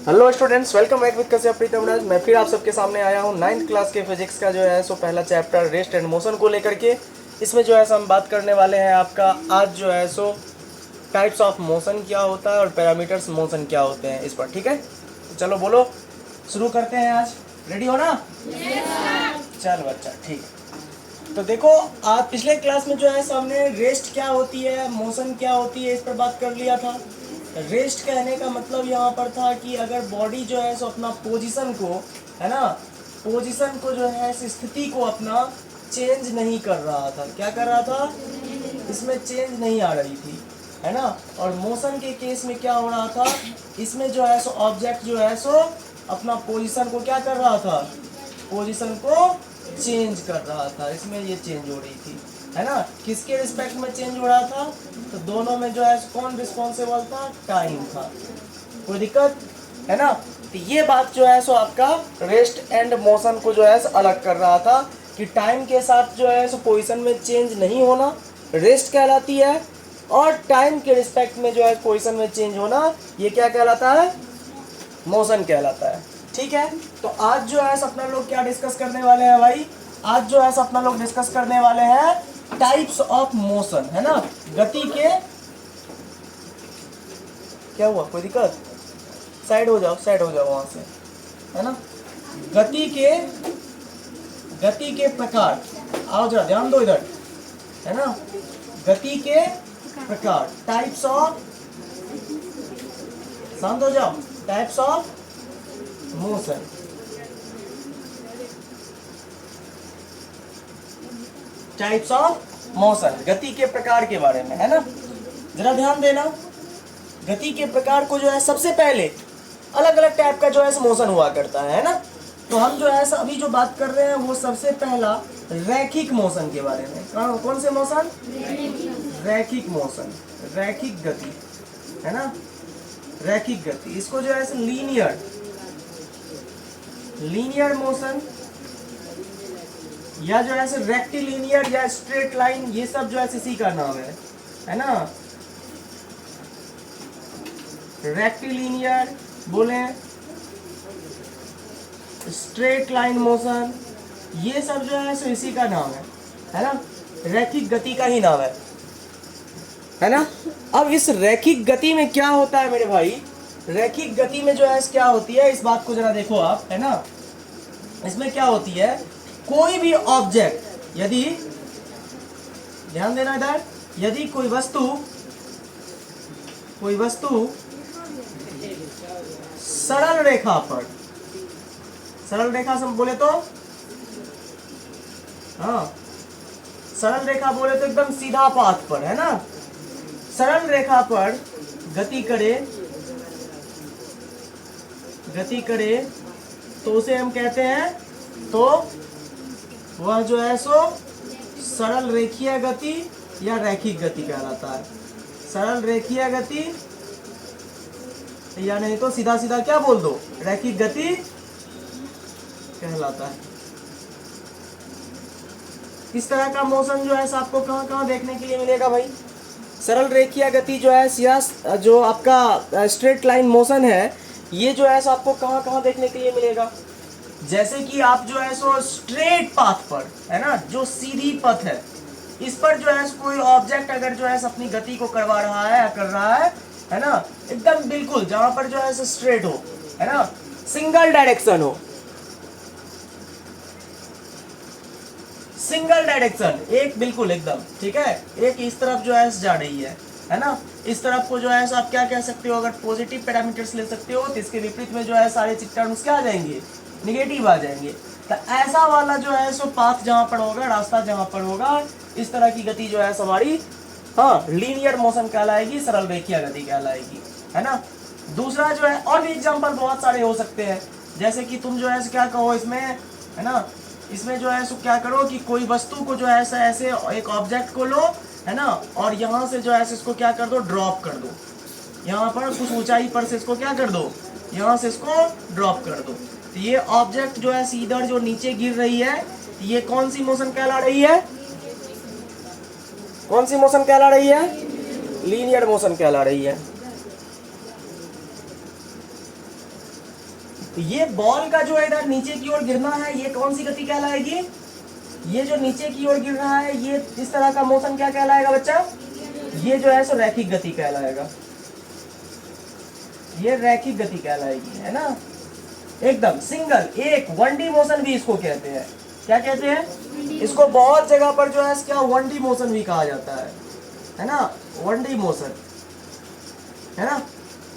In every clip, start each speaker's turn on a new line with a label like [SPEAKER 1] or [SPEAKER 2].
[SPEAKER 1] Hello students, welcome back with Kashyap Pritam Raj. मैं फिर आप सबके सामने आया हूँ 9th क्लास के फिजिक्स का जो है सो पहला चैप्टर रेस्ट एंड मोशन को लेकर के। इसमें जो है सो हम बात करने वाले हैं आपका आज जो है सो टाइप्स ऑफ मोशन क्या होता है और पैरामीटर्स मोशन क्या होते हैं इस पर। ठीक है, तो चलो बोलो, शुरू करते हैं। आज रेडी हो ना? चल बच्चा, ठीक है। तो देखो, आज पिछले क्लास में जो है सो हमने रेस्ट क्या होती है, मोशन क्या होती है, इस पर बात कर लिया था। रेस्ट कहने का मतलब यहाँ पर था कि अगर बॉडी जो है सो अपना पोजीशन को, है ना, पोजीशन को जो है स्थिति को अपना चेंज नहीं कर रहा था। क्या कर रहा था? इसमें चेंज नहीं आ रही थी, है ना। और मोशन के केस में क्या हो रहा था, इसमें जो है सो ऑब्जेक्ट जो है सो अपना पोजीशन को क्या कर रहा था, पोजीशन को चेंज कर रहा था। इसमें ये चेंज हो रही थी, है ना। किसके रिस्पेक्ट में चेंज हो रहा था? तो दोनों में जो है कौन रिस्पॉन्सिबल था? टाइम था। कोई दिक्कत है ना। तो ये बात जो है सो आपका रेस्ट एंड मोशन को जो है अलग कर रहा था कि टाइम के साथ जो है सो पोजीशन में चेंज नहीं होना रेस्ट कहलाती है, और टाइम के रिस्पेक्ट में जो है पोजीशन में चेंज होना ये क्या कहलाता है? मोशन कहलाता है। ठीक है, तो आज जो है अपना लोग क्या डिस्कस करने वाले हैं भाई? आज जो है अपना लोग डिस्कस करने वाले हैं टाइप्स ऑफ मोशन, है ना। गति के, क्या हुआ, कोई दिक्कत? साइड हो जाओ, साइड हो जाओ वहां से, है ना। गति के प्रकार, आओ जरा ध्यान दो इधर, है ना। गति के प्रकार, टाइप्स ऑफ, शांत हो जाओ, types of motion. Types of motion, गति के प्रकार के बारे में, है ना। जरा ध्यान देना, गति के प्रकार को जो है सबसे पहले अलग अलग टाइप का जो है मोशन हुआ करता है ना। तो हम जो है अभी जो बात कर रहे हैं वो सबसे पहला रैखिक मोशन के बारे में। कौन से मोशन? रैखिक मोशन, रैखिक गति, है ना। रैखिक गति, इसको जो है लीनियर मोशन या जो है रेक्टिलिनियर या स्ट्रेट लाइन, ये सब जो है इसी का नाम है ना। रेक्टिलिनियर बोले, स्ट्रेट लाइन मोशन, ये सब जो है सो इसी का नाम है ना। रैखिक गति का ही नाम है ना। अब इस रैखिक गति में क्या होता है मेरे भाई? रैखिक गति में जो है क्या होती है, इस बात को जरा देखो आप, है ना। इसमें क्या होती है, कोई भी ऑब्जेक्ट, यदि, ध्यान देना इधर, यदि कोई वस्तु सरल रेखा पर, सरल रेखा से बोले तो, हाँ, सरल रेखा बोले तो एकदम सीधा पाथ पर, है ना। सरल रेखा पर गति करे तो उसे हम कहते हैं, तो वह जो है सो सरल रेखीय गति या रैखिक गति कहलाता है। सरल रेखीय गति, या नहीं तो सीधा सीधा क्या बोल दो, रैखिक गति कहलाता है। इस तरह का मोशन जो है आपको कहाँ कहाँ देखने के लिए मिलेगा भाई? सरल रेखीय गति जो है, सीधा जो आपका स्ट्रेट लाइन मोशन है, ये जो है आपको कहाँ कहाँ देखने के लिए मिलेगा? जैसे कि आप जो है सो स्ट्रेट पाथ पर, है ना, जो सीधी पथ है, इस पर जो है कोई ऑब्जेक्ट अगर जो है अपनी गति को करवा रहा है, कर रहा है ना, एकदम बिल्कुल जहां पर जो है स्ट्रेट हो, है ना, सिंगल डायरेक्शन हो, सिंगल डायरेक्शन, एक बिल्कुल एकदम, ठीक है, एक इस तरफ जो है जा रही है ना। इस तरफ को जो है आप क्या कह सकते हो, अगर पॉजिटिव पैरामीटर्स ले सकते हो, तो इसके विपरीत में जो है सारे टर्म्स क्या आ जाएंगे, निगेटिव आ जाएंगे। तो ऐसा वाला जो है सो पाथ जहां पर होगा, रास्ता जहां पर होगा, इस तरह की गति जो है हमारी, हाँ, लीनियर मोशन कहलाएगी, सरल रेखीय गति कहलाएगी, है ना। दूसरा जो है, और भी एग्जांपल बहुत सारे हो सकते हैं, जैसे कि तुम जो है क्या कहो इसमें, है ना, इसमें जो है सो क्या करो कि कोई वस्तु को जो है ऐसे एक ऑब्जेक्ट को लो, है ना, और यहाँ से जो है इसको क्या कर दो, ड्रॉप कर दो, यहाँ पर कुछ ऊंचाई पर से इसको क्या कर दो, यहाँ से इसको ड्रॉप कर दो। तो ये ऑब्जेक्ट जो है सीधा जो नीचे गिर रही है, ये कौन सी मोशन कहला रही है? कौन सी मोशन कहला रही है? लीनियर मोशन कहला रही है। तो ये बॉल का जो है इधर नीचे की ओर गिरना है, ये कौन सी गति कहलाएगी? ये जो नीचे की ओर गिर रहा है ये इस तरह का मोशन क्या कहलाएगा बच्चा? ये जो है सो रैखिक गति कहलाएगा, ये रैखिक गति कहलाएगी, है ना। एकदम सिंगल, एक 1D मोशन भी इसको कहते हैं। क्या कहते हैं इसको? बहुत जगह पर जो है क्या 1D मोशन भी कहा जाता है ना, 1D मोशन, है ना।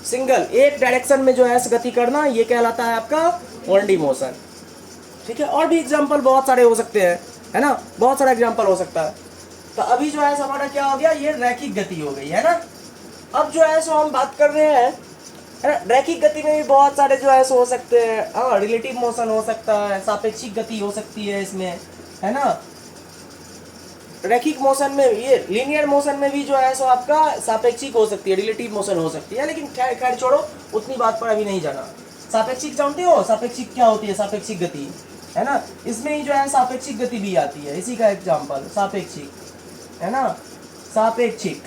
[SPEAKER 1] सिंगल, एक डायरेक्शन में जो है गति करना, ये कहलाता है आपका 1D मोशन। ठीक है, और भी एग्जांपल बहुत सारे हो सकते हैं, है ना, बहुत सारा एग्जांपल हो सकता है। तो अभी जो है हमारा क्या हो गया, ये रैखिक गति हो गई, है ना। अब जो है सो हम बात कर रहे हैं, है ना, रैखिक गति में भी बहुत सारे जो है सो हो सकते हैं। हाँ, रिलेटिव मोशन हो सकता है, सापेक्षिक गति हो सकती है इसमें, है ना। रैखिक मोशन में, ये लीनियर मोशन में भी जो है सो आपका सापेक्षिक हो सकती है, रिलेटिव मोशन हो सकती है, लेकिन खैर छोड़ो, उतनी बात पर अभी नहीं जाना। सापेक्षिक जानते हो, सापेक्षिक क्या होती है? सापेक्षिक गति, है ना, इसमें ही जो है सापेक्षिक गति भी आती है, इसी का एग्जाम्पल सापेक्षिक, है ना, सापेक्षिक,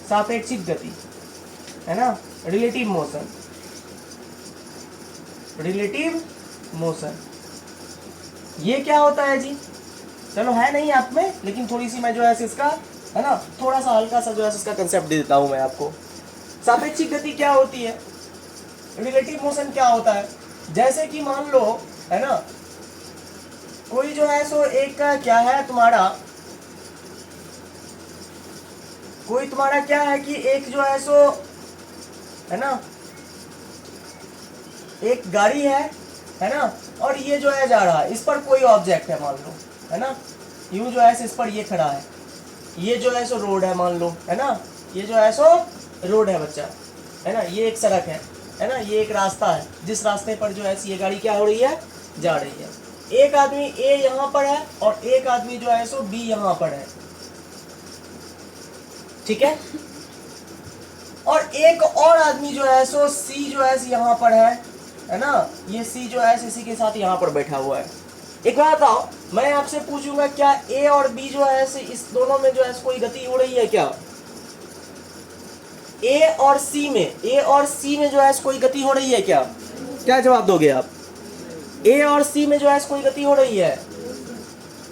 [SPEAKER 1] सापेक्षिक गति, है ना। रिलेटिव मोशन, रिलेटिव मोशन, ये क्या होता है जी? चलो है नहीं आप में, लेकिन थोड़ी सी मैं जो है इसका, है ना, थोड़ा सा हल्का सा जो है इसका कंसेप्ट दे देता हूं मैं आपको। सापेक्षिक गति क्या होती है, रिलेटिव मोशन क्या होता है? जैसे कि मान लो, है ना, कोई जो है सो एक क्या है तुम्हारा, कोई तुम्हारा क्या है कि एक जो है सो, है ना, एक गाड़ी है ना, और ये जो है जा रहा है, इस पर कोई ऑब्जेक्ट है मान लो, है ना, यूं जो है इस पर ये खड़ा है, ये जो है सो रोड है मान लो, है ना, ये जो है सो रोड है बच्चा, है ना, ये एक सड़क है ना, ये एक रास्ता है, जिस रास्ते पर जो है ये गाड़ी क्या हो रही है, जा रही है। एक आदमी ए यहाँ पर है और एक आदमी जो है सो बी यहाँ पर है, ठीक है, और एक और आदमी जो है सो सी जो है यहाँ पर है ना, ये सी जो है इसी के साथ यहाँ पर बैठा हुआ है। एक बात बताओ, मैं आपसे पूछूंगा क्या ए और बी जो है इस दोनों में जो है कोई गति हो रही है क्या? ए और सी में जो है कोई गति हो रही है क्या? क्या जवाब दोगे आप? ए और सी में जो है कोई गति हो रही है?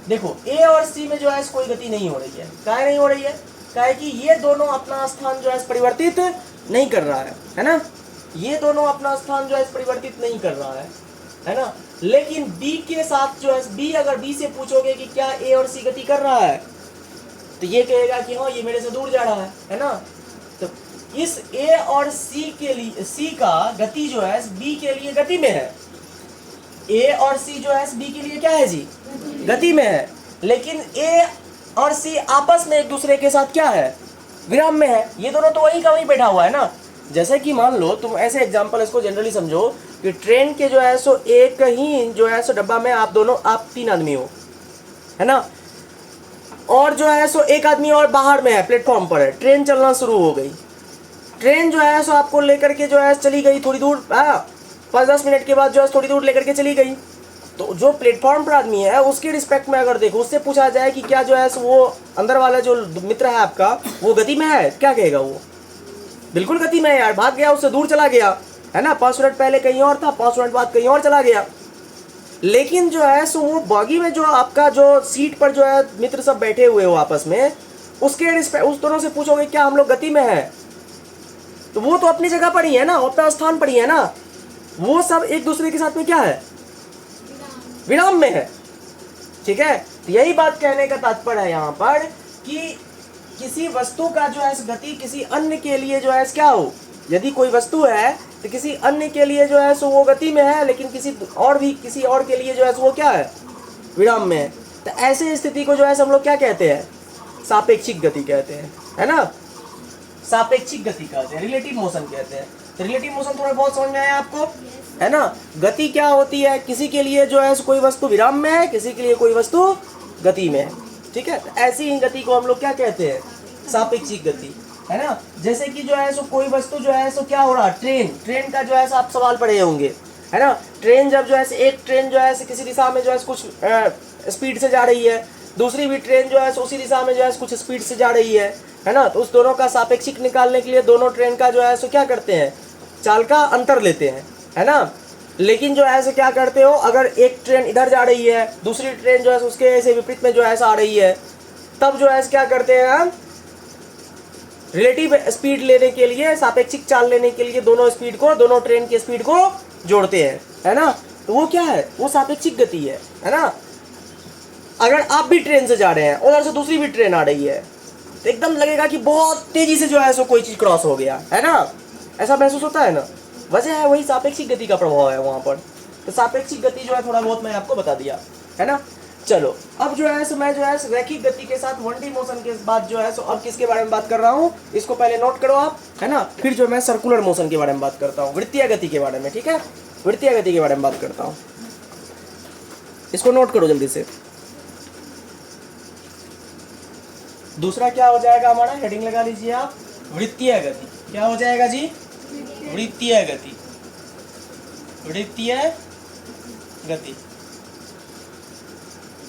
[SPEAKER 1] देखो, ए और सी में जो है कोई गति नहीं हो रही है। काहे नहीं हो रही है? काहे कि ये दोनों अपना स्थान जो है परिवर्तित नहीं कर रहा है ना, ये दोनों अपना स्थान जो है परिवर्तित नहीं कर रहा है ना। लेकिन बी के साथ जो है बी, अगर बी से पूछोगे कि क्या ए और सी गति कर रहा है, तो ये कहेगा कि हाँ, ये मेरे से दूर जा रहा है ना। तो इस ए और सी के लिए, सी का गति जो है बी के लिए गति में है, ए और सी जो है बी के लिए क्या है जी, गति में है। लेकिन ए और सी आपस में एक दूसरे के साथ क्या है, विराम में है। ये दोनों तो वही का वही बैठा हुआ है ना। जैसे कि मान लो तुम ऐसे एग्जांपल इसको जनरली समझो कि ट्रेन के जो है सो एक ही जो है सो डब्बा में आप 3 आदमी हो, है ना, और जो है सो एक आदमी और बाहर में है, प्लेटफॉर्म पर है, ट्रेन चलना शुरू हो गई। ट्रेन जो है सो आपको लेकर के जो है चली गई थोड़ी दूर, 5-10 मिनट के बाद जो है थोड़ी दूर लेकर के चली गई। तो जो प्लेटफॉर्म पर आदमी है उसके रिस्पेक्ट में अगर देखो, उससे पूछा जाए कि क्या जो है सो वो अंदर वाला जो मित्र है आपका वो गति में है, क्या कहेगा वो? बिल्कुल गति में है यार, भाग गया, उससे दूर चला गया, है ना। 5 मिनट पहले कहीं और था, 5 मिनट बाद कहीं और चला गया। लेकिन जो है सो वो बॉगी में जो आपका जो सीट पर जो है मित्र सब बैठे हुए हो आपस में, उसके रिस्पेक्ट उस दोनों से पूछोगे क्या हम लोग गति में है, तो वो तो अपनी जगह पर ही है ना, अपना स्थान पर ही है ना। वो सब एक दूसरे के साथ में क्या है, विराम में है, ठीक है। तो यही बात कहने का तात्पर्य है यहाँ पर कि किसी वस्तु का जो है गति किसी अन्य के लिए जो है क्या हो, यदि कोई वस्तु है तो किसी अन्य के लिए जो है सो वो गति में है, लेकिन किसी और के लिए जो है सो वो क्या है, विराम में है। तो ऐसी स्थिति को जो है हम लोग क्या कहते हैं, सापेक्षिक गति कहते हैं, है ना, सापेक्षिक गति कहते हैं, रिलेटिव मोशन कहते हैं। तो रिलेटिव मोशन थोड़ा बहुत समझ में आया आपको, है ना। गति क्या होती है, किसी के लिए जो है कोई वस्तु विराम में है, किसी के लिए कोई वस्तु गति में है, ठीक है। तो ऐसी ही गति को हम लोग क्या कहते हैं, सापेक्षिक गति, है ना। जैसे कि जो है सो कोई वस्तु जो है सो क्या हो रहा है, ट्रेन का जो है आप सवाल पढ़े होंगे, है ना। ट्रेन जब जो है एक ट्रेन जो है किसी दिशा में जो है कुछ स्पीड से जा रही है, दूसरी भी ट्रेन जो है उसी दिशा में जो है कुछ स्पीड से जा रही है ना। तो उस दोनों का सापेक्षिक निकालने के लिए दोनों ट्रेन का जो है सो क्या करते हैं, चाल का अंतर लेते हैं, है ना। लेकिन जो है क्या करते हो, अगर एक ट्रेन इधर जा रही है, दूसरी ट्रेन जो है उसके ऐसे विपरीत में जो है आ रही है, तब जो है क्या करते हैं हम, रिलेटिव स्पीड लेने के लिए, सापेक्षिक चाल लेने के लिए दोनों स्पीड को, दोनों ट्रेन की स्पीड को जोड़ते हैं, है ना। तो वो क्या है, वो सापेक्षिक गति है ना। अगर आप भी ट्रेन से जा रहे हैं, उधर से दूसरी भी ट्रेन आ रही है, तो एकदम लगेगा कि बहुत तेजी से जो है कोई चीज क्रॉस हो गया, है ना। ऐसा महसूस होता है ना। वजह है वही सापेक्षिक गति का प्रभाव है वहां पर। तो सापेक्षिक गति जो है थोड़ा बहुत मैं आपको बता दिया, है ना। चलो अब जो है मैं जो है रैखिक गति के साथ 1D मोशन के बाद जो है अब किसके बारे में बात कर रहा हूँ, इसको पहले नोट करो आप, है ना। फिर जो मैं सर्कुलर मोशन के बारे में बात करता हूँ, वृत्तीय गति के बारे में, ठीक है। वृत्तीय गति के बारे में बात करता हूँ, इसको नोट करो जल्दी से। दूसरा क्या हो जाएगा हमारा, हेडिंग लगा लीजिए आप, वृत्तीय गति। क्या हो जाएगा जी, वृत्तीय गति। वृत्तीय गति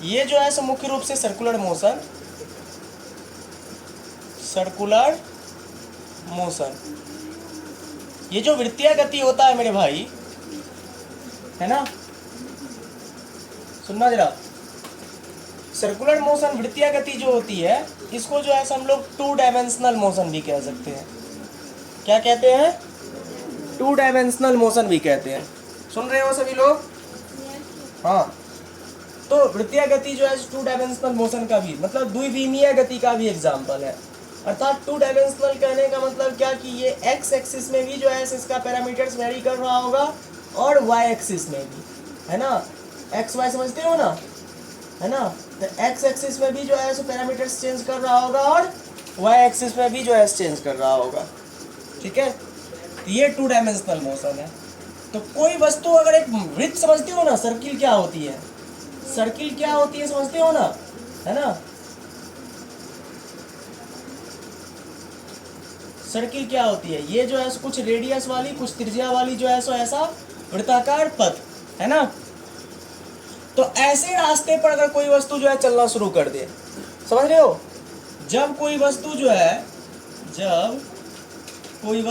[SPEAKER 1] ये जो है मुख्य रूप से सर्कुलर मोशन, सर्कुलर मोशन, ये जो वृत्तीय गति होता है मेरे भाई, है ना, सुनना जरा। सर्कुलर मोशन, वृत्तीय गति जो होती है, इसको जो है हम लोग 2 डायमेंशनल मोशन भी कह सकते हैं। क्या कहते हैं, 2 डायमेंशनल मोशन भी कहते हैं। सुन रहे हो सभी लोग, हाँ। तो वृत्तीय गति जो है 2 डायमेंशनल मोशन का भी मतलब द्विविमीय गति का भी एग्जाम्पल है। अर्थात 2 डायमेंशनल कहने का मतलब क्या कि ये एक्स एक्सिस में भी जो है इसका पैरामीटर्स वेरी कर रहा होगा और वाई एक्सिस में भी, है ना। एक्स वाई समझते हो ना, है ना। तो एक्स एक्सिस में भी जो है पैरामीटर्स चेंज कर रहा होगा और वाई एक्सिस में भी जो है चेंज कर रहा होगा, ठीक है। तो ये 2 डायमेंशनल मोशन है। तो कोई वस्तु अगर एक वृत्त समझते हो ना, सर्किल क्या होती है, सर्किल क्या होती है समझते हो ना, है ना। सर्किल क्या होती है, ये जो है कुछ रेडियस वाली, कुछ त्रिज्या वाली जो है ऐसा वृत्ताकार पथ, है ना। तो ऐसे रास्ते पर अगर कोई वस्तु जो है चलना शुरू कर दे, समझ रहे हो, जब कोई वस्तु जो है, जब कोई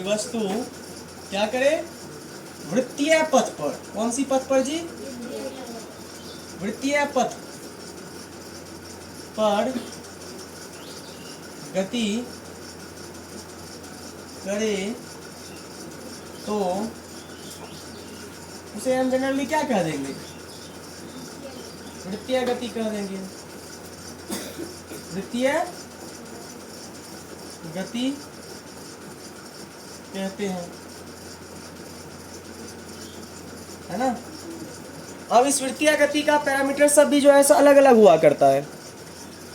[SPEAKER 1] वस्तु क्या करे, वृत्तीय पथ पर, कौन सी पथ पर जी, वृत्तीय पथ पर गति करे तो उसे हम जनरली क्या कह देंगे, वृत्तीय गति कह देंगे। वृत्तीय गति कहते हैं, है ना। अब इस वृत्तीय गति का पैरामीटर सब भी जो है अलग अलग हुआ करता है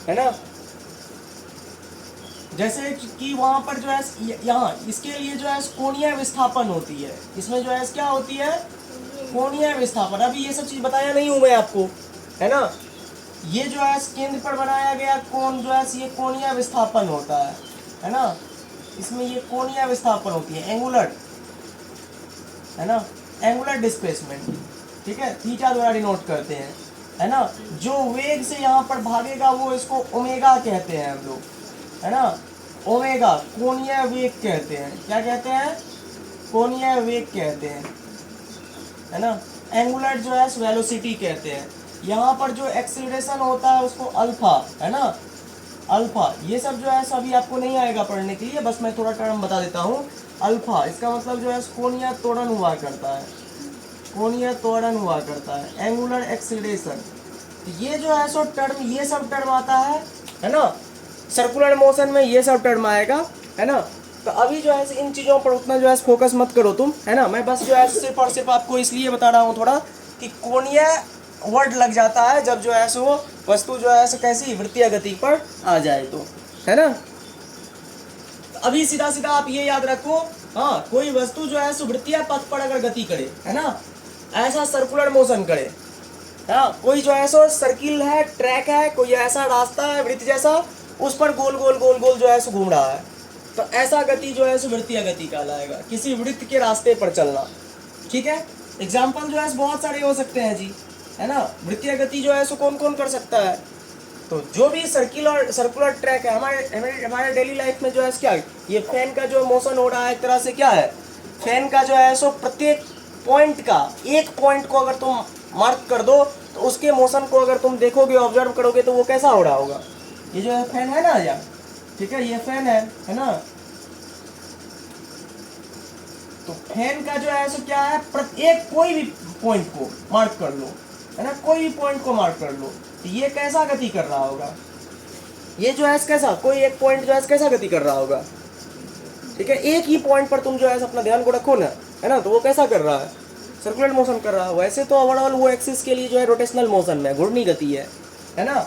[SPEAKER 1] ना। जैसे कि वहां पर जो है यहाँ इसके लिए जो है कोणीय विस्थापन होती है, इसमें जो है क्या होती है, कोणीय विस्थापन। अभी ये सब चीज बताया नहीं हूं मैं आपको, है ना। ये जो है केंद्र पर बनाया गया कोण जो है ये कोणीय विस्थापन होता है ना। इसमें ये कोणीय विस्थापन होती है, एंगुलर, है ना, एंगुलर डिस्प्लेसमेंट, ठीक है, थीटा द्वारा डिनोट करते हैं, है ना। जो वेग से यहाँ पर भागेगा वो इसको ओमेगा कहते हैं हम लोग, है ना। ओमेगा कोणीय वेग कहते हैं, क्या कहते हैं, कोणीय वेग कहते हैं, है ना। एंगुलर जो है वेलोसिटी कहते हैं। यहाँ पर जो एक्सीलरेशन होता है उसको अल्फा, है ना, अल्फा। ये सब जो है सभी आपको नहीं आएगा पढ़ने के लिए, बस मैं थोड़ा टर्म बता देता हूँ। अल्फा इसका मतलब जो है कोणीय त्वरण हुआ करता है, कोणीय त्वरण हुआ करता है, एंगुलर एक्सीलरेशन। ये जो है टर्म, ये सब टर्म आता है ना। सर्कुलर मोशन में ये सब टर्म आएगा, है ना। तो अभी जो है इन चीज़ों पर उतना जो है फोकस मत करो तुम, है ना। मैं बस जो है सिर्फ और सिर्फ आपको इसलिए बता रहा हूँ थोड़ा कि कोणीय वर्ड लग जाता है जब जो है वो वस्तु जो है कैसी वृत्तीय गति पर आ जाए तो, है ना। तो अभी सीधा सीधा आप ये याद रखो, हाँ, कोई वस्तु जो है वृत्तीय पथ पर अगर गति करे, है ना, ऐसा सर्कुलर मोशन करे, हाँ, कोई जो है सर्किल है, ट्रैक है, कोई ऐसा रास्ता है वृत्त जैसा, उस पर गोल गोल गोल गोल जो है घूम रहा है, तो ऐसा गति जो है वृत्तीय गति कहलाएगा, किसी वृत्त के रास्ते पर चलना, ठीक है। एग्जाम्पल जो है बहुत सारे हो सकते हैं जी, है ना। वृत्तीय गति जो है कौन कौन कर सकता है, तो जो भी सर्कुलर ट्रैक है हमारे डेली लाइफ में जो है क्या, ये फैन का जो मोशन हो रहा है एक तरह से क्या है, फैन का जो है सो प्रत्येक पॉइंट का एक पॉइंट को अगर तुम मार्क कर दो तो उसके मोशन को अगर तुम देखोगे ऑब्जर्व करोगे तो वो कैसा हो रहा होगा। ये जो है फैन है ना यार, ठीक है, ये फैन है ना। तो फैन का जो है सो क्या है, प्रत्येक कोई भी पॉइंट को मार्क कर लो, है ना, कोई भी पॉइंट को मार्क कर लो, तो ये कैसा गति कर रहा होगा, ये जो है कैसा, कोई एक पॉइंट जो है कैसा गति कर रहा होगा, ठीक है। एक ही पॉइंट पर तुम जो है अपना ध्यान को रखो ना, है ना, तो वो कैसा कर रहा है, सर्कुलर मोशन कर रहा है। वैसे तो ओवरऑल वो एक्सिस के लिए जो है रोटेशनल मोशन में घूर्णी गति है ना।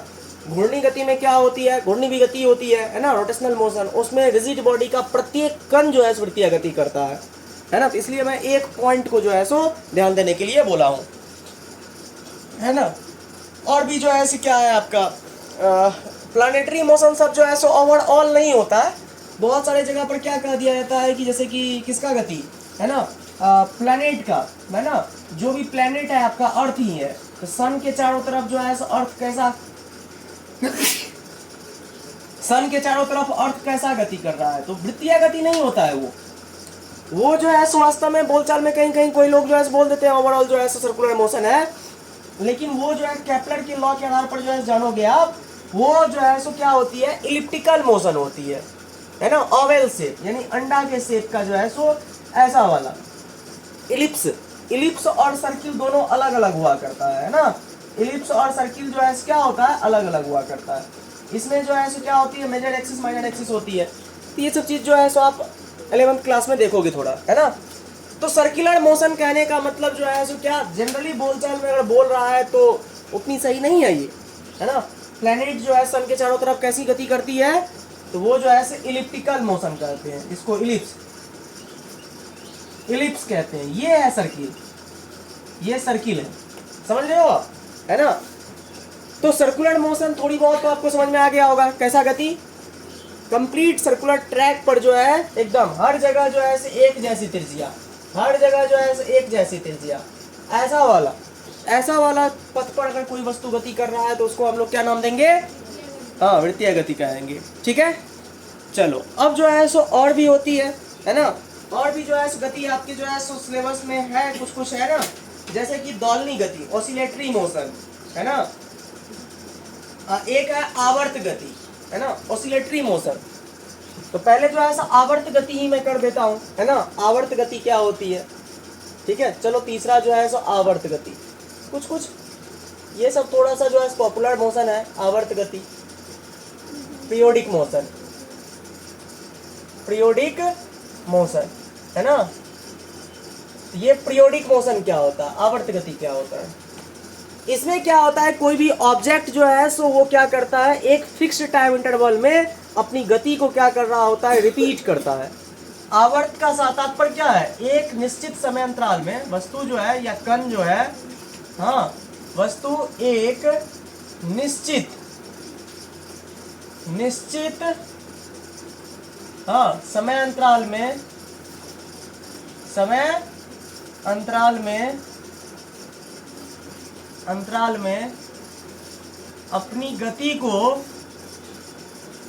[SPEAKER 1] घूर्णी गति में क्या होती है, घूर्णी भी गति होती है ना, रोटेशनल मोशन, उसमें रिजिड बॉडी का प्रत्येक कण जो है वृत्तीय गति करता है ना। तो इसलिए मैं एक पॉइंट को जो है सो ध्यान देने के लिए बोला हूँ, है ना। और भी जो है क्या है आपका प्लानेटरी मोशन सब जो है सो ओवरऑल नहीं होता है, बहुत सारे जगह पर क्या कह दिया जाता है कि जैसे कि किसका गति है ना, प्लैनेट का, है ना, जो भी प्लैनेट है आपका अर्थ ही है, तो सन के चारों तरफ जो है अर्थ कैसा सन के चारों तरफ अर्थ कैसा गति कर रहा है, तो वृत्तीय गति नहीं होता है वो जो है वास्तव में बोलचाल में कहीं कहीं कोई लोग जो है बोल देते हैं ओवरऑल जो है सर्कुलर मोशन है, लेकिन वो जो है केपलर के लॉ के आधार पर जो है जानोगे आप, वो जो है सो क्या होती है, इलिप्टिकल मोशन होती है ना, ओवल शेप यानी अंडा के शेप का जो है सो ऐसा वाला इलिप्स और सर्किल दोनों अलग अलग हुआ करता है ना। इलिप्स और सर्किल जो है क्या होता है, अलग अलग हुआ करता है। इसमें जो है सो क्या होती है, मेजर एक्सिस माइनर एक्सिस होती है। तो ये सब चीज़ जो है सो आप 11th क्लास में देखोगे थोड़ा, है ना। तो सर्कुलर मोशन कहने का मतलब जो है सो क्या, जनरली बोलचाल में अगर बोल रहा है तो उतनी सही नहीं है ये, है ना। प्लैनेट जो है सन के चारों तरफ कैसी गति करती है, तो वो जो है इलिप्टिकल मोशन कहते हैं, इसको इलिप्स कहते हैं। ये है सर्किल, ये सर्किल है, समझ रहे हो आप, है ना। तो सर्कुलर मोशन थोड़ी बहुत तो आपको समझ में आ गया होगा, कैसा गति, कंप्लीट सर्कुलर ट्रैक पर जो है एकदम हर जगह जो है एक जैसी त्रिज्या, हर जगह जो है एक जैसी त्रिज्या, ऐसा वाला पथ पर अगर कोई वस्तु गति कर रहा है तो उसको हम लोग क्या नाम देंगे, हाँ, वृत्तीय गति कहेंगे, ठीक है। चलो अब जो है सो और भी होती है ना, और भी जो है गति आपकी जो है सो सिलेबस में है, कुछ है ना, जैसे कि दोलनी गति, ऑसिलेटरी मोशन, है ना। एक है आवर्त गति, है ना, ऑसिलेटरी मोशन। तो पहले जो है आवर्त गति ही मैं कर देता हूँ, है ना, आवर्त गति क्या होती है, ठीक है। चलो तीसरा जो है सो आवर्त गति, कुछ ये सब थोड़ा सा जो है पॉपुलर मोशन है, आवर्त गति, पीरियोडिक मोशन, है ना। ये पीरियोडिक मोशन क्या होता है, आवर्त गति क्या होता है, इसमें क्या होता है, कोई भी ऑब्जेक्ट जो है सो वो क्या करता है, एक फिक्स्ड टाइम इंटरवल में अपनी गति को क्या कर रहा होता है, रिपीट करता है। आवर्त का तात्पर्य क्या है, एक निश्चित समय अंतराल में वस्तु जो है या कण जो है, हाँ, वस्तु एक निश्चित हाँ समय अंतराल में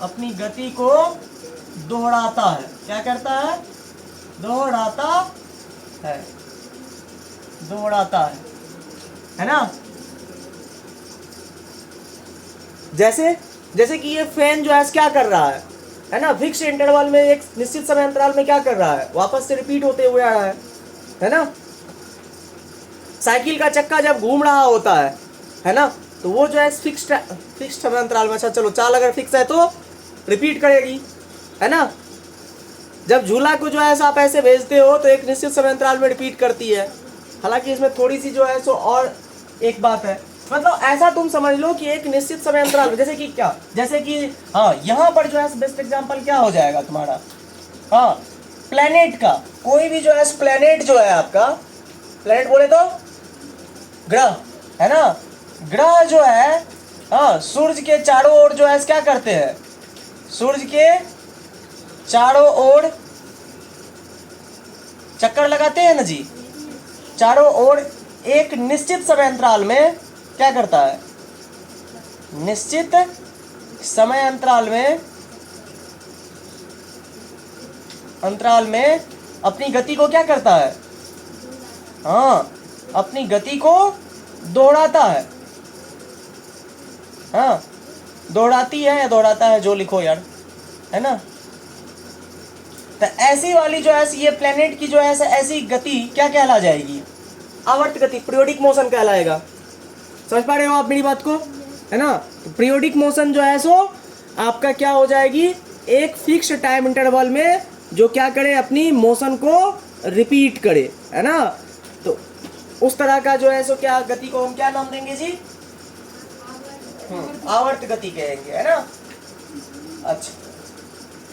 [SPEAKER 1] अपनी गति को दोहराता है, क्या करता है, दोहराता है ना। जैसे कि ये फैन जो है क्या कर रहा है ना, फिक्स इंटरवल में एक निश्चित समय अंतराल में क्या कर रहा है, वापस से रिपीट होते हुए आ रहा है ना। साइकिल का चक्का जब घूम रहा होता है ना, तो वो जो है फिक्स समय अंतराल में, अच्छा चलो चाल अगर फिक्स है तो रिपीट करेगी, है ना। जब झूला को जो है आप ऐसे भेजते हो तो एक निश्चित समय अंतराल में रिपीट करती है। हालांकि इसमें थोड़ी सी जो है सो और एक बात है, मतलब ऐसा तुम समझ लो कि एक निश्चित समय अंतराल में, जैसे कि हाँ, यहाँ पर जो है बेस्ट एग्जांपल क्या हो जाएगा तुम्हारा, हाँ, प्लेनेट का, कोई भी जो है प्लेनेट जो है आपका, प्लेनेट बोले तो ग्रह, है ना। ग्रह जो है, हाँ, सूर्य के चारों ओर जो है क्या करते हैं, सूर्य के चारों ओर चक्कर लगाते हैं ना जी, चारों ओर एक निश्चित समय अंतराल में क्या करता है, निश्चित समय अंतराल में अपनी गति को क्या करता है? हाँ, अपनी गति को दोहराता है। हाँ, दौड़ाती है या दौड़ाता है, जो लिखो यार, है ना। तो ऐसी वाली जो है ये प्लेनेट की जो है ऐसी गति क्या कहला जाएगी? आवर्त गति, पीरियोडिक मोशन कहलाएगा। समझ पा रहे हो आप मेरी बात को, है ना। तो पीरियोडिक मोशन जो है सो आपका क्या हो जाएगी? एक फिक्स टाइम इंटरवल में जो क्या करे, अपनी मोशन को रिपीट करे, है ना। तो उस तरह का जो है सो क्या गति को हम क्या नाम देंगे जी? आवर्त गति कहेंगे, है ना। अच्छा,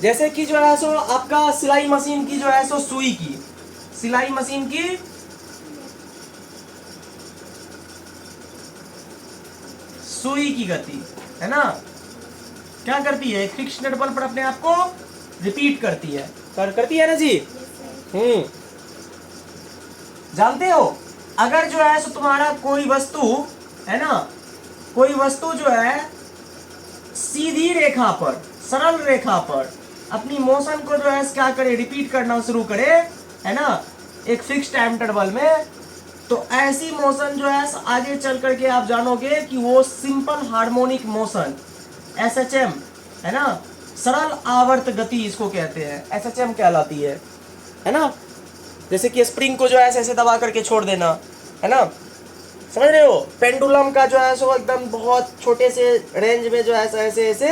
[SPEAKER 1] जैसे कि जो है सो आपका सिलाई मशीन की जो है सो सुई की, सिलाई मशीन की सुई की गति, है ना, क्या करती है? एक फिक्स इंटरवल पर अपने आप को रिपीट करती है, करती है ना जी। जानते हो, अगर जो है सो तुम्हारा कोई वस्तु, है ना, कोई वस्तु जो है सीधी रेखा पर, सरल रेखा पर अपनी मोशन को जो है क्या करे? रिपीट करना शुरू करे, है ना, एक फिक्स टाइम इंटरवल में, तो ऐसी मोशन जो है आगे चल करके आप जानोगे कि वो सिंपल हार्मोनिक मोशन, SHM, है ना, सरल आवर्त गति इसको कहते हैं, SHM कहलाती है ना। जैसे कि स्प्रिंग को जो है ऐसे दबा करके छोड़ देना, है ना, समझ रहे हो। पेंडुलम का जो है सो एकदम बहुत छोटे से रेंज में जो है ऐसे,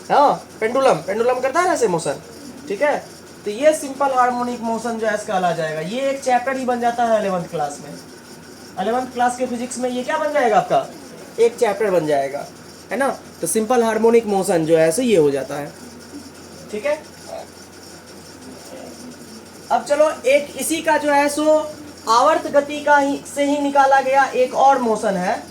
[SPEAKER 1] हाँ, पेंडुलम करता है ना ऐसे मोशन, ठीक है। तो ये सिंपल हार्मोनिक मोशन जो है कहला जाएगा। ये एक चैप्टर ही बन जाता है 11th क्लास में। 11th क्लास के फिजिक्स में ये क्या बन जाएगा आपका? एक चैप्टर बन जाएगा, है ना। तो सिंपल हार्मोनिक मोशन जो है सो ये हो जाता है, ठीक है। अब चलो एक इसी का जो है सो आवर्त गति का से ही निकाला गया एक और मोशन है,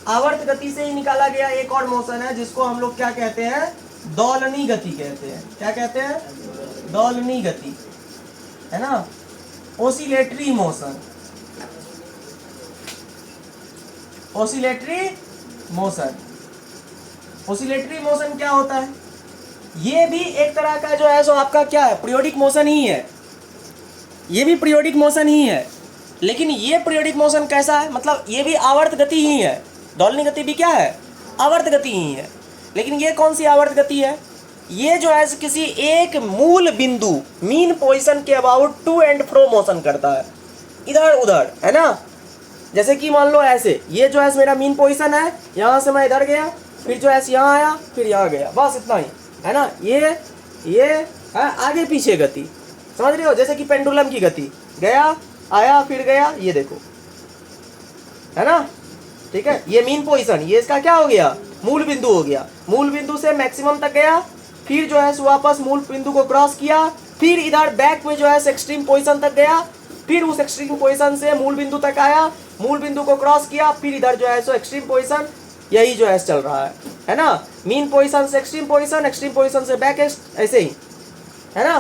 [SPEAKER 1] आवर्त गति से ही निकाला गया एक और मोशन है, जिसको हम लोग क्या कहते हैं? दोलनी गति कहते हैं। क्या कहते हैं? दोलनी गति, है ना, ओसिलेटरी मोशन। ओसिलेटरी मोशन क्या होता है? ये भी एक तरह का जो है सो आपका क्या है? पीरियोडिक मोशन ही है। ये भी पीरियोडिक मोशन ही है, लेकिन ये पीरियोडिक मोशन कैसा है? मतलब ये भी आवर्त गति ही है। दोलनी गति भी क्या है? आवर्त गति ही है। लेकिन ये कौन सी आवर्त गति है? ये जो है किसी एक मूल बिंदु, मीन पोजीशन के about to and fro motion करता है, इधर उधर, है ना। जैसे कि मान लो ऐसे, ये जो है मेरा मीन पोजीशन है, यहाँ से मैं इधर गया, फिर जो है यहाँ आया, फिर यहाँ गया, बस इतना ही, है ना। ये है आगे पीछे गति, समझ रहे हो। जैसे कि पेंडुलम की गति, गया आया फिर गया, ये देखो, है ना, ठीक है। ये मीन पोजीशन, ये इसका क्या हो गया? मूल बिंदु हो गया। मूल बिंदु से मैक्सिमम तक गया, फिर जो है वापस मूल बिंदु को क्रॉस किया, फिर इधर बैक में जो है एक्सट्रीम पोजीशन तक गया, फिर उस एक्सट्रीम पोजीशन से मूल बिंदु तक आया, मूल बिंदु को क्रॉस किया, फिर इधर जो है एक्सट्रीम पोजीशन, यही जो है चल रहा है ना। मीन पोजीशन से एक्सट्रीम पोजीशन से बैक, ऐसे ही, है ना।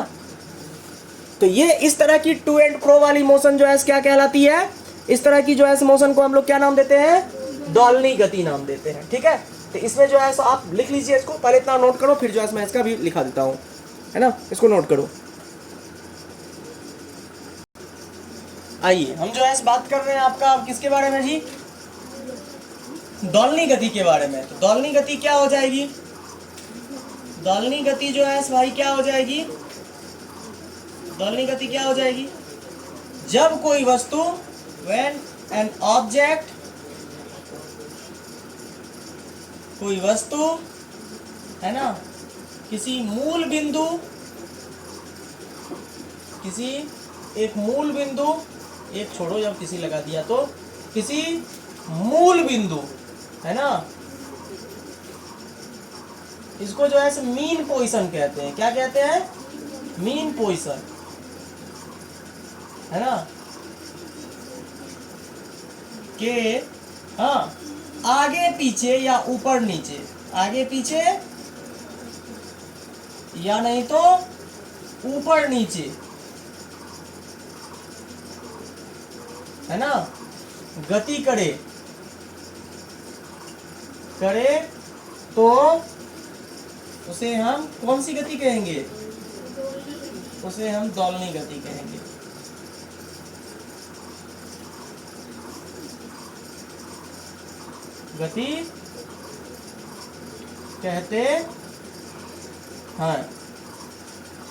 [SPEAKER 1] तो ये इस तरह की टू एंड फ्रो वाली मोशन जो है क्या कहलाती है? इस तरह की जो है मोशन को हम लोग क्या नाम देते हैं? दोलनी गति नाम देते हैं, ठीक है। तो इसमें जो है आप लिख लीजिए इसको, पहले इतना नोट करो, फिर जो है मैं इसका भी लिखा देता हूँ, है ना। इसको नोट करो। आइए हम जो है बात कर रहे हैं आपका किसके बारे में जी? दोलनी गति के बारे में। तो दोलनी गति क्या हो जाएगी? दोलनी गति जो है भाई क्या हो जाएगी? दोलनी गति क्या हो जाएगी? जब कोई वस्तु, when an object, कोई वस्तु, है ना, किसी मूल बिंदु, किसी एक मूल बिंदु, एक छोड़ो जब किसी लगा दिया तो, किसी मूल बिंदु, है ना, इसको जो है मीन पोजीशन कहते हैं। क्या कहते हैं? मीन पोजीशन, है ना, के हाँ आगे पीछे या ऊपर नीचे, आगे पीछे या नहीं तो ऊपर नीचे, है ना, गति करे तो उसे हम कौन सी गति कहेंगे? उसे हम दोलनी गति कहेंगे। गति कहते हैं।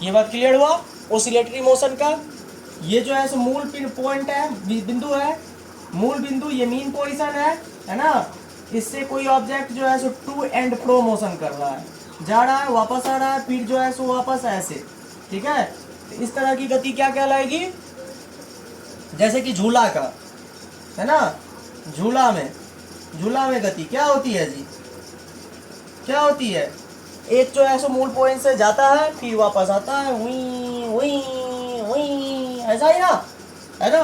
[SPEAKER 1] ये बात क्लियर हुआ ऑसिलेटरी मोशन का। ये जो है सो मूल पॉइंट है, बिंदु है, मूल बिंदु, ये मीन पोजीशन है ना। इससे कोई ऑब्जेक्ट जो है सो टू एंड फ्रो मोशन कर रहा है, जा रहा है वापस आ रहा है, फिर जो है सो वापस ऐसे, ठीक है। तो इस तरह की गति क्या कहलाएगी? जैसे कि झूला का है ना, झूला में गति क्या होती है जी? क्या होती है? एक जो है सो मूल पॉइंट से जाता है फिर वापस आता है, हुई हुई हुई, ऐसा ही ना, है ना।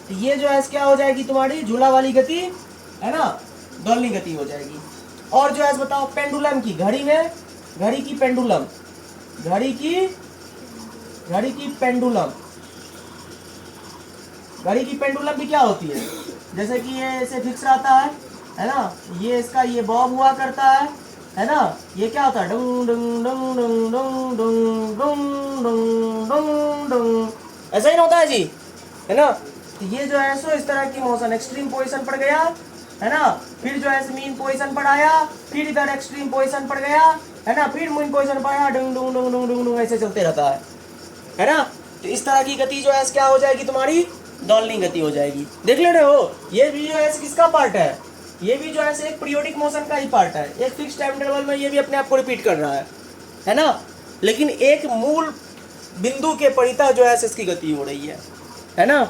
[SPEAKER 1] तो ये जो है क्या हो जाएगी तुम्हारी झूला वाली गति, है ना, दोलनी गति हो जाएगी। और जो है बताओ पेंडुलम की, घड़ी में, घड़ी की पेंडुलम, घड़ी की पेंडुलम, घड़ी की पेंडुलम भी क्या होती है? जैसे कि ये ऐसे फिक्स रहता है ना, ये इसका ये बॉब हुआ करता है ना, ये क्या होता है? डंग डंग डंग डंग डंग डंग डंग डंग डंग, ऐसा ही ना होता है जी, है ना। तो ये जो है सो इस तरह की मोशन, एक्सट्रीम पोजीशन पर गया, है ना, फिर जो है मीन पोजीशन पर आया, फिर इधर एक्सट्रीम पोजीशन पर गया, है ना, फिर मीन पोजीशन पर आया, डंग डंग डंग डंग डंग, ऐसे चलते रहता है ना। तो इस तरह की गति जो है क्या हो जाएगी तुम्हारी? दोलनी गति हो जाएगी। देख ले रहे हो, ये भी जो है किसका पार्ट है? ये भी जो है एक पीरियोडिक मोशन का ही पार्ट है। एक फिक्स टाइम इंटरवल में ये भी अपने आप को रिपीट कर रहा है ना, लेकिन एक मूल बिंदु के परितः जो है इसकी गति हो रही है ना।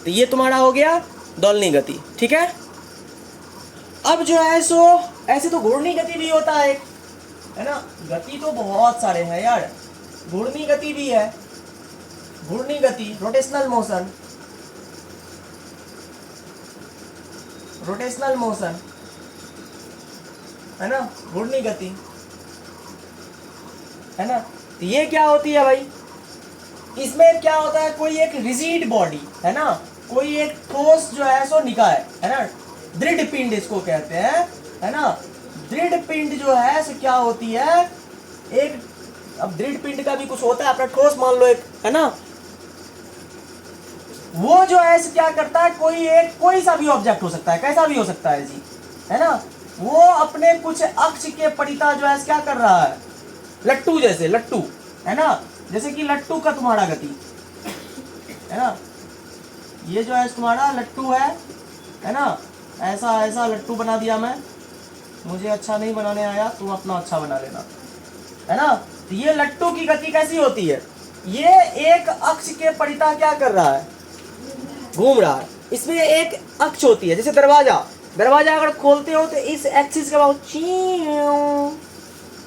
[SPEAKER 1] तो ये तुम्हारा हो गया दोलनी गति, ठीक है। अब जो है सो ऐसे तो घूर्णी गति भी होता है, है ना। गति तो बहुत सारे हैं यार, घूर्णी गति भी है, घूर्णी गति, रोटेशनल मोशन, रोटेशनल मोशन, है ना, घूर्णी गति, है ना। तो ये क्या होती है भाई? इसमें क्या होता है, कोई एक रिजिड बॉडी, है ना, कोई एक ठोस जो है सो निकाय, है ना, दृढ़ पिंड इसको कहते हैं, है ना। दृढ़ पिंड जो है सो क्या होती है? एक, अब दृढ़ पिंड का भी कुछ होता है अपना, ठोस मान लो एक, है ना। वो जो है क्या करता है, कोई सा भी ऑब्जेक्ट हो सकता है, कैसा भी हो सकता है जी, है ना। वो अपने कुछ अक्ष के परितः जो है क्या कर रहा है? लट्टू जैसे, लट्टू, है ना, जैसे कि लट्टू का तुम्हारा गति, है ना। ये जो है तुम्हारा लट्टू है ना, ऐसा लट्टू बना दिया मैं, मुझे अच्छा नहीं बनाने आया, तुम अपना अच्छा बना लेना, है ना। तो ये लट्टू की गति कैसी होती है? ये एक अक्ष के परितः क्या कर रहा है? घूम रहा है। इसमें एक अक्ष होती है, जैसे दरवाजा अगर खोलते हो तो इस एक्सिस के बाद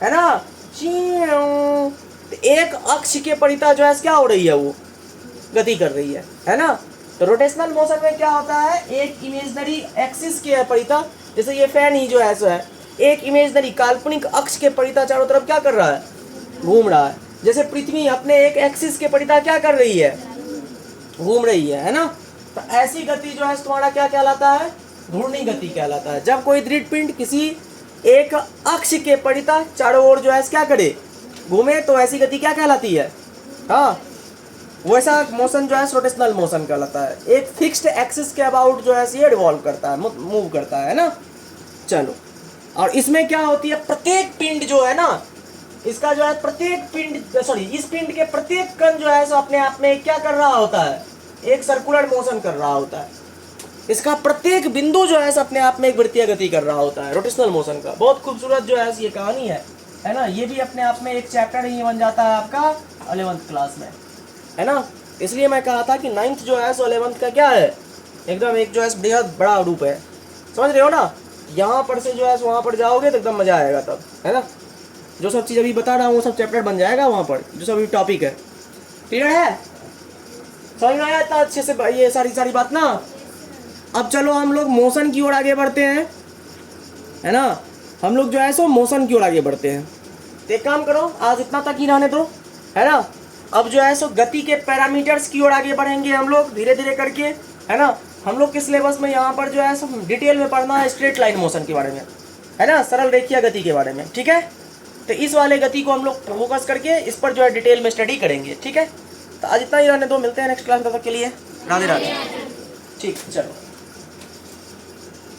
[SPEAKER 1] है ना, तो एक अक्ष के परितः जो है क्या हो रही है? वो गति कर रही है ना। तो रोटेशनल मोशन में क्या होता है? एक इमेजिनरी एक्सिस के परितः, जैसे ये फैन ही जो है सो है, एक इमेजिनरी काल्पनिक अक्ष के परितः चारों तरफ क्या कर रहा है? घूम रहा है। जैसे पृथ्वी अपने एक एक्सिस के परितः क्या कर रही है? घूम रही है ना। तो ऐसी गति जो है तुम्हारा क्या कहलाता है? घूर्णी गति कहलाता है। जब कोई दृढ़ पिंड किसी एक अक्ष के परितः चारों ओर जो है क्या करे? घूमे, तो ऐसी गति क्या कहलाती है? हाँ, वैसा मोशन जो है रोटेशनल मोशन कहलाता है। एक फिक्स्ड एक्सिस के अबाउट जो है ये रिवॉल्व करता है, मूव करता है ना। चलो, और इसमें क्या होती है? प्रत्येक पिंड जो है ना, इसका जो है प्रत्येक पिंड, सॉरी, इस पिंड के प्रत्येक कण जो है सो अपने आप में क्या कर रहा होता है? एक सर्कुलर मोशन कर रहा होता है। इसका प्रत्येक बिंदु जो है अपने आप में एक वृत्तीय गति कर रहा होता है, रोटेशनल मोशन का। बहुत खूबसूरत जो है ये कहानी है ना। ये भी अपने आप में एक चैप्टर ही बन जाता है आपका 11th क्लास में, है ना। इसलिए मैं कहा था कि 9th जो है 11th का क्या है, एकदम एक जो है बेहद बड़ा रूप है, समझ रहे हो ना। यहाँ पर से जो है वहाँ पर जाओगे तो एकदम मजा आएगा तब, है ना। जो सब चीज़ अभी बता रहा हूँ वो सब चैप्टर बन जाएगा वहाँ पर, जो सब टॉपिक है। क्लियर है? समझ में आया था अच्छे से ये सारी बात ना। अब चलो हम लोग मोशन की ओर आगे बढ़ते हैं, है ना। हम लोग जो है सो मोशन की ओर आगे बढ़ते हैं। तो एक काम करो, आज इतना तक ही रहने दो, है ना। अब जो है सो गति के पैरामीटर्स की ओर आगे बढ़ेंगे हम लोग धीरे धीरे करके, है ना। हम लोग के सिलेबस में यहाँ पर जो है सो डिटेल में पढ़ना है स्ट्रेट लाइन मोशन के बारे में, है ना, सरल रेखीय गति के बारे में, ठीक है। तो इस वाले गति को हम लोग फोकस करके इस पर जो है डिटेल में स्टडी करेंगे। ठीक है, तो आज इतना ही रहने दो, मिलते हैं नेक्स्ट क्लास में, तब तक के लिए राधे राधे। ठीक, चलो।